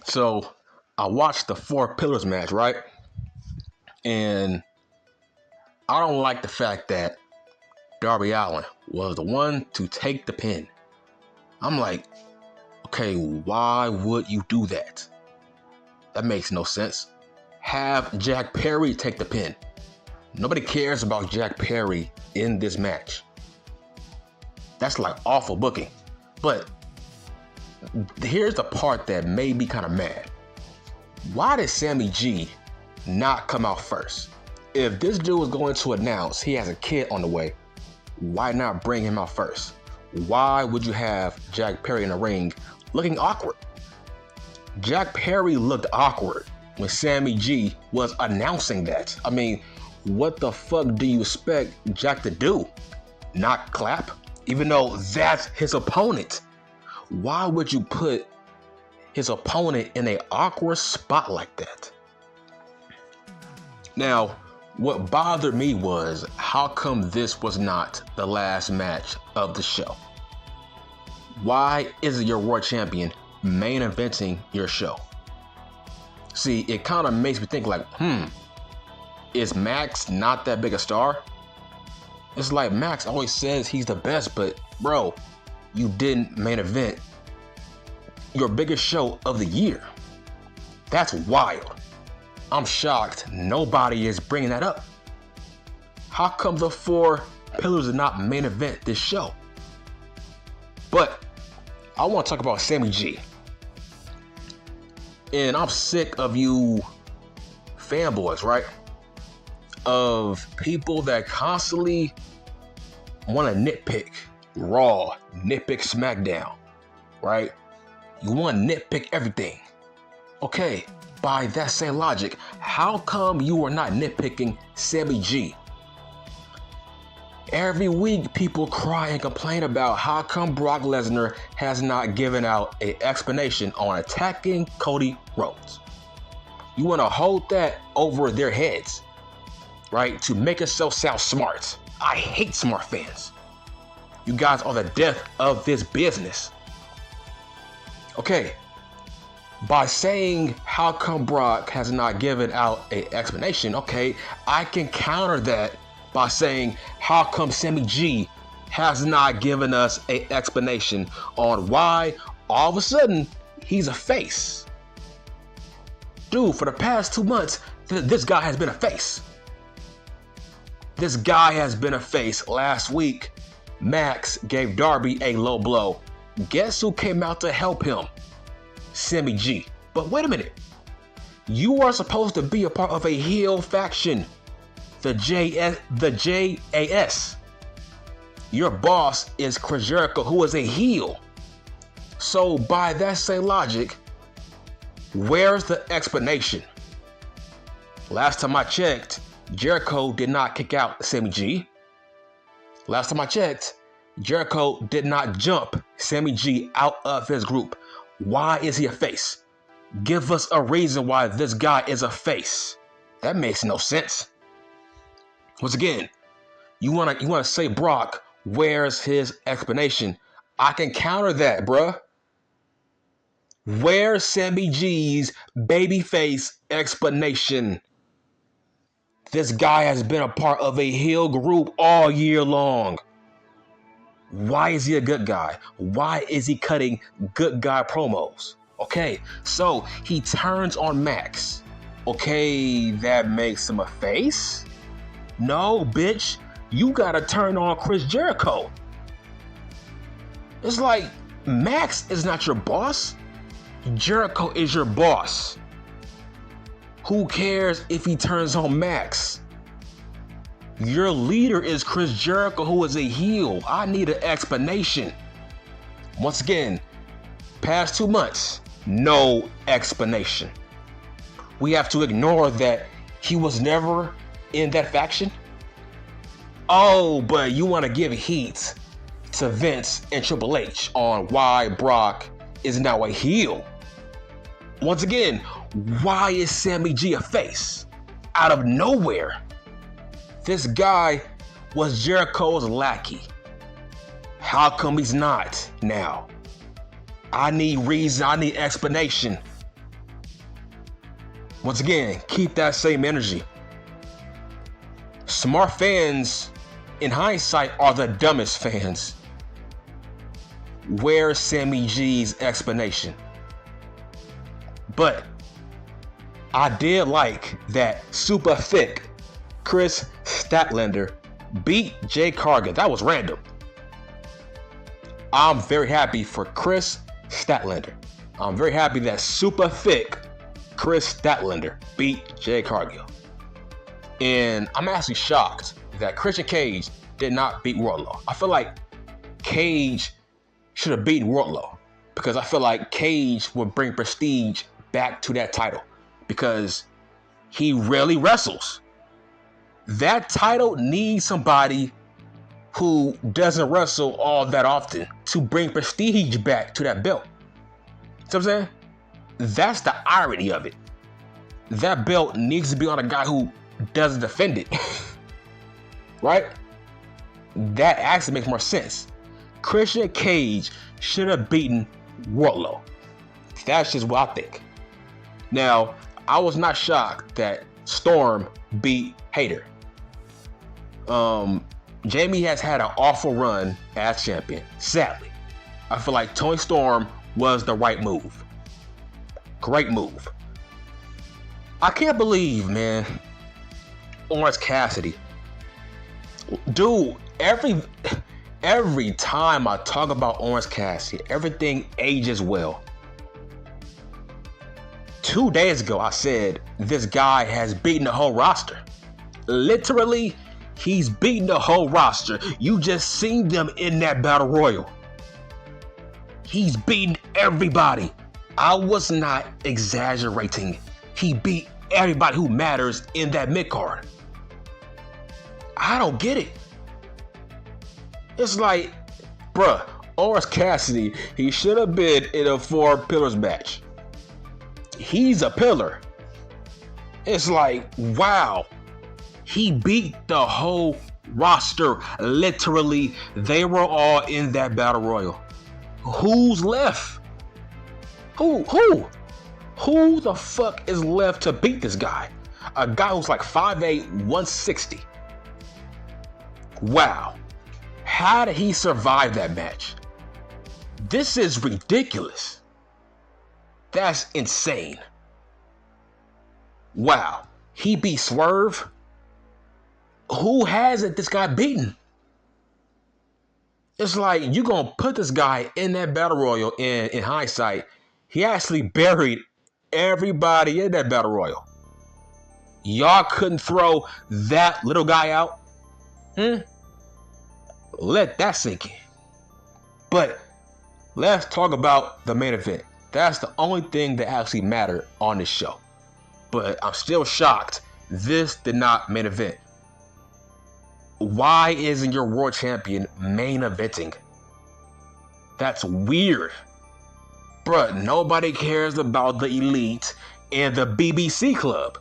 So I watched the Four Pillars match, right? And I don't like the fact that Darby Allin was the one to take the pin. I'm like, okay, why would you do that? That makes no sense. Have Jack Perry take the pin. Nobody cares about Jack Perry in this match. That's like awful booking. But here's the part that made me kind of mad. Why did Sammy G not come out first? If this dude was going to announce he has a kid on the way, why not bring him out first? Why would you have Jack Perry in the ring looking awkward? Jack Perry looked awkward when Sammy G was announcing that. I mean, what the fuck do you expect Jack to do? Not clap? Even though that's his opponent. Why would you put his opponent in an awkward spot like that? Now, what bothered me was how come this was not the last match of the show? Why isn't your world champion main eventing your show? See, it kind of makes me think like, is Max not that big a star? It's like Max always says he's the best, but bro, you didn't main event your biggest show of the year. That's wild. I'm shocked nobody is bringing that up. How come the Four Pillars did not main event this show? But I want to talk about Sammy G. And I'm sick of you fanboys, right? Of people that constantly want to nitpick Raw, nitpick SmackDown, right? You want to nitpick everything. Okay, by that same logic, how come you are not nitpicking Sammy G? Every week, people cry and complain about how come Brock Lesnar has not given out an explanation on attacking Cody Rhodes. You want to hold that over their heads, right? To make yourself sound smart. I hate smart fans. You guys are the death of this business. Okay, by saying how come Brock has not given out an explanation, okay, I can counter that by saying how come Sammy G has not given us an explanation on why all of a sudden he's a face. Dude, for the past 2 months, this guy has been a face. This guy has been a face. Last week, Max gave Darby a low blow. Guess who came out to help him? Sammy G. But wait a minute. You are supposed to be a part of a heel faction. The JAS. Your boss is Chris Jericho, who is a heel. So by that same logic, where's the explanation? Last time I checked, Jericho did not kick out Sammy G. Last time I checked, Jericho did not jump Sammy G out of his group. Why is he a face? Give us a reason why this guy is a face. That makes no sense. Once again, you wanna say Brock, where's his explanation? I can counter that, bruh. Where's Sammy G's babyface explanation? This guy has been a part of a heel group all year long. Why is he a good guy? Why is he cutting good guy promos? Okay, so he turns on Max. Okay, that makes him a face? No, bitch, you gotta turn on Chris Jericho. It's like, Max is not your boss. Jericho is your boss. Who cares if he turns on Max? Your leader is Chris Jericho, who is a heel. I need an explanation. Once again, past 2 months, no explanation. We have to ignore that he was never in that faction. Oh, but you want to give heat to Vince and Triple H on why Brock is now a heel. Once again, why is Sammy G a face? Out of nowhere. This guy was Jericho's lackey. How come he's not now? I need reason, I need explanation. Once again, keep that same energy. Smart fans, in hindsight, are the dumbest fans. Where's Sammy G's explanation? But I did like that super thick Chris Statlander beat Jay Cargill. That was random. I'm very happy for Chris Statlander. I'm very happy that super thick Chris Statlander beat Jay Cargill. And I'm actually shocked that Christian Cage did not beat Wardlow. I feel like Cage should have beaten Wardlow because I feel like Cage would bring prestige back to that title because he rarely wrestles. That title needs somebody who doesn't wrestle all that often to bring prestige back to that belt. See what I'm saying? That's the irony of it. That belt needs to be on a guy who doesn't defend it. Right? That actually makes more sense. Christian Cage should have beaten Wardlow. That's just what I think. Now, I was not shocked that Storm beat Hayter. Jamie has had an awful run as champion, sadly. I feel like Toni Storm was the right move. Great move. I can't believe, man, Orange Cassidy. Dude, every time I talk about Orange Cassidy, everything ages well. 2 days ago, I said this guy has beaten the whole roster. Literally, he's beaten the whole roster. You just seen them in that battle royal. He's beaten everybody. I was not exaggerating. He beat everybody who matters in that mid-card. I don't get it. It's like, bruh, Orange Cassidy, he should have been in a 4 pillars match. He's a pillar. It's like, wow. He beat the whole roster. Literally, they were all in that battle royal. Who's left? Who the fuck is left to beat this guy? A guy who's like 5'8", 160. Wow. How did he survive that match? This is ridiculous. That's insane. Wow. He beat Swerve? Who hasn't this guy beaten? It's like you gonna put this guy in that battle royal, and in hindsight, he actually buried everybody in that battle royal. Y'all couldn't throw that little guy out? Let that sink in. But let's talk about the main event. That's the only thing that actually mattered on this show. But I'm still shocked this did not main event. Why isn't your world champion main eventing? That's weird. Bruh, nobody cares about the Elite and the BBC Club.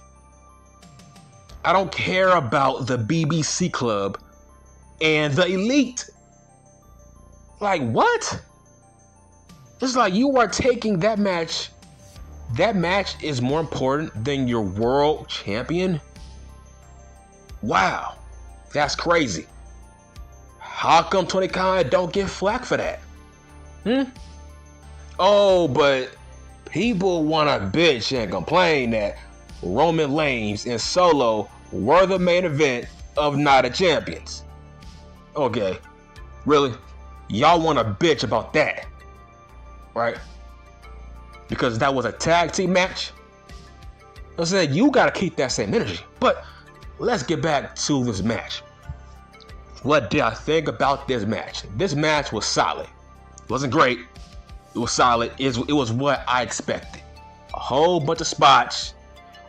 I don't care about the BBC Club and the Elite. Like, what? It's like you are taking that match. That match is more important than your world champion? Wow. That's crazy. How come Tony Khan don't get flack for that? Oh, but people want to bitch and complain that Roman Reigns and Solo were the main event of Night of Champions. Okay, really? Y'all want to bitch about that, right? Because that was a tag team match? I said, you got to keep that same energy. But let's get back to this match. What did I think about this match? This match was solid. It wasn't great. It was solid. It was what I expected. A whole bunch of spots.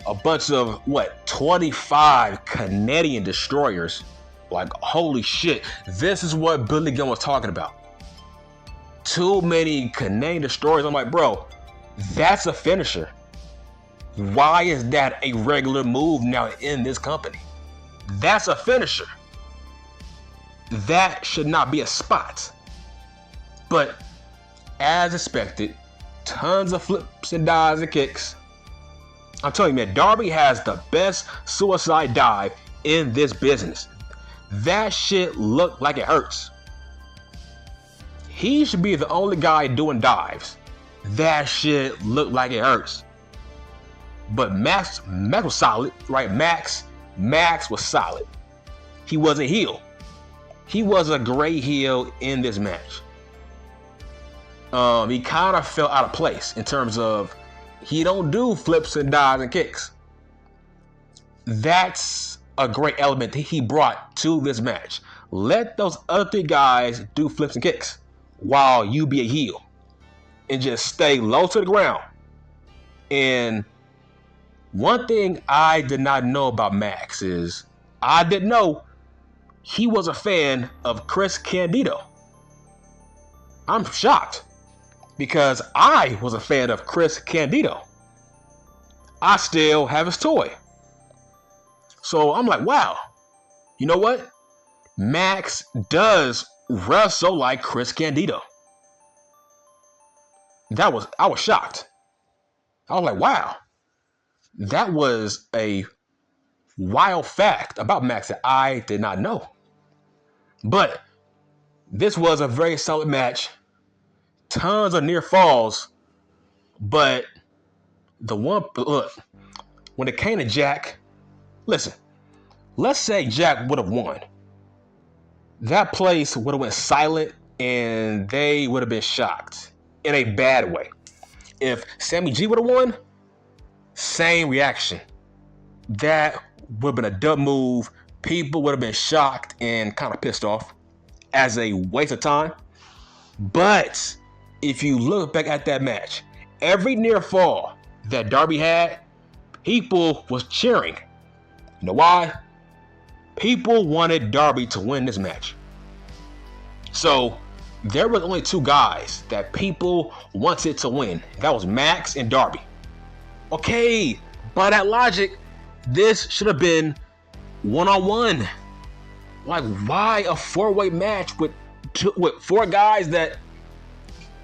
A bunch of, 25 Canadian destroyers. Like, holy shit. This is what Billy Gunn was talking about. Too many Canadian destroyers. I'm like, bro, that's a finisher. Why is that a regular move now in this company? That's a finisher. That should not be a spot. But as expected, tons of flips and dives and kicks. I'm telling you, man, Darby has the best suicide dive in this business. That shit looked like it hurts. He should be the only guy doing dives. That shit looked like it hurts. But Max was solid, right? Max was solid. He was a heel. He was a great heel in this match. He kind of fell out of place in terms of he don't do flips and dives and kicks. That's a great element that he brought to this match. Let those other three guys do flips and kicks while you be a heel. And just stay low to the ground. And one thing I did not know about Max is I didn't know he was a fan of Chris Candido. I'm shocked because I was a fan of Chris Candido. I still have his toy. So I'm like, wow, you know what? Max does wrestle like Chris Candido. I was shocked. I was like, wow. That was a wild fact about Max that I did not know. But this was a very solid match. Tons of near falls. But look, when it came to Jack, listen, let's say Jack would have won. That place would have went silent and they would have been shocked in a bad way. If Sammy G would have won, same reaction. That would have been a dumb move. People would have been shocked and kind of pissed off as a waste of time. But if you look back at that match, every near fall that Darby had, people was cheering. You know why? People wanted Darby to win this match. So there was only two guys that people wanted to win. That was Max and Darby. Okay, by that logic, this should have been one-on-one. Like, why a four-way match with four guys that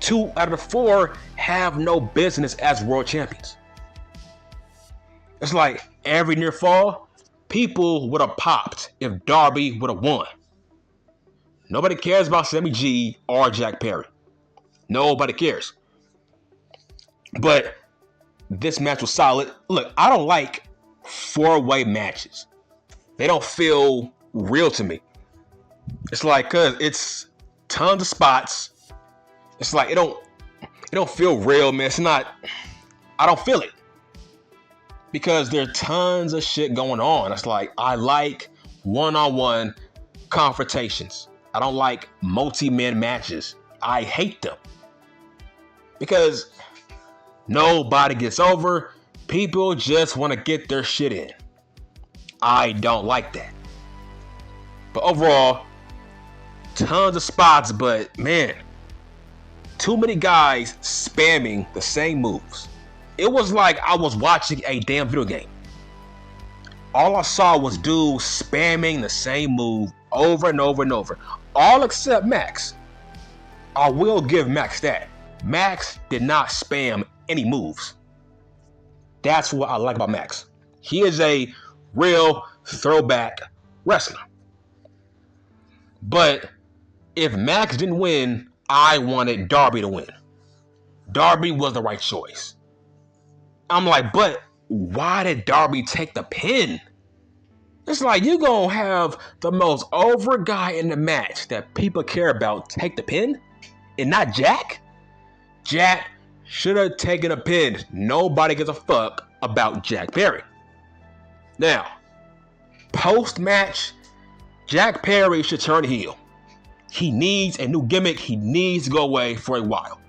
2 out of the 4 have no business as world champions? It's like every near fall, people would have popped if Darby would have won. Nobody cares about Sammy G or Jack Perry. Nobody cares. But this match was solid. Look, I don't like four-way matches. They don't feel real to me. It's like, cause it's tons of spots. It's like it don't feel real, man. It's not. I don't feel it because there are tons of shit going on. It's like I like one-on-one confrontations. I don't like multi-man matches. I hate them because nobody gets over. People just want to get their shit in. I don't like that. But overall, tons of spots, but man, too many guys spamming the same moves. It was like I was watching a damn video game. All I saw was dudes spamming the same move over and over and over. All except Max. I will give Max that. Max did not spam any moves. That's what I like about Max. He is a real throwback wrestler. But if Max didn't win, I wanted Darby to win. Darby was the right choice. I'm like, but why did Darby take the pin? It's like you gonna have the most over guy in the match that people care about take the pin and not Jack? Jack should have taken a pin. Nobody gives a fuck about Jack Perry. Now, post-match, Jack Perry should turn heel. He needs a new gimmick. He needs to go away for a while.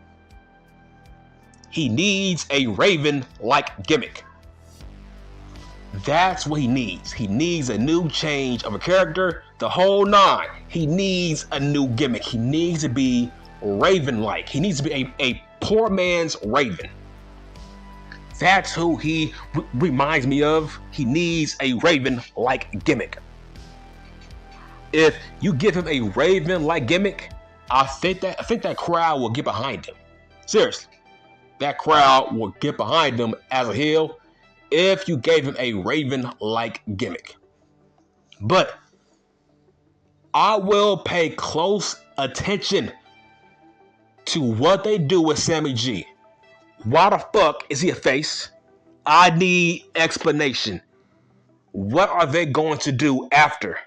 He needs a Raven-like gimmick. That's what he needs. He needs a new change of a character, the whole nine. He needs a new gimmick. He needs to be Raven-like. He needs to be a poor man's Raven. That's who he reminds me of. He needs a Raven-like gimmick. If you give him a Raven-like gimmick, I think that crowd will get behind him. Seriously, that crowd will get behind him as a heel, if you gave him a Raven-like gimmick. But I will pay close attention to what they do with Sammy G. Why the fuck is he a face? I need explanation. What are they going to do after?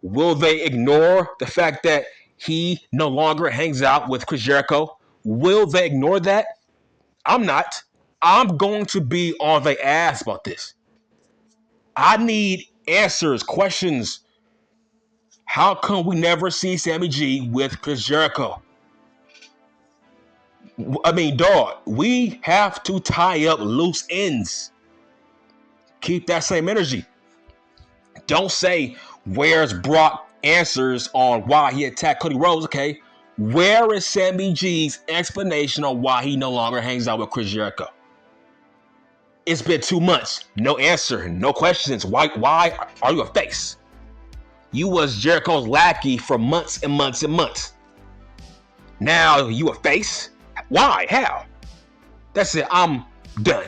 Will they ignore the fact that he no longer hangs out with Chris Jericho? Will they ignore that? I'm not. I'm going to be on their ass about this. I need answers, questions. How come we never see Sammy G with Chris Jericho? I mean, dog, we have to tie up loose ends. Keep that same energy. Don't say, where's Brock answers on why he attacked Cody Rhodes? Okay, where is Sammy G's explanation on why he no longer hangs out with Chris Jericho? It's been 2 months. No answer, no questions. Why are you a face? You was Jericho's lackey for months and months and months. Now you a face? Why? How? That's it. I'm done.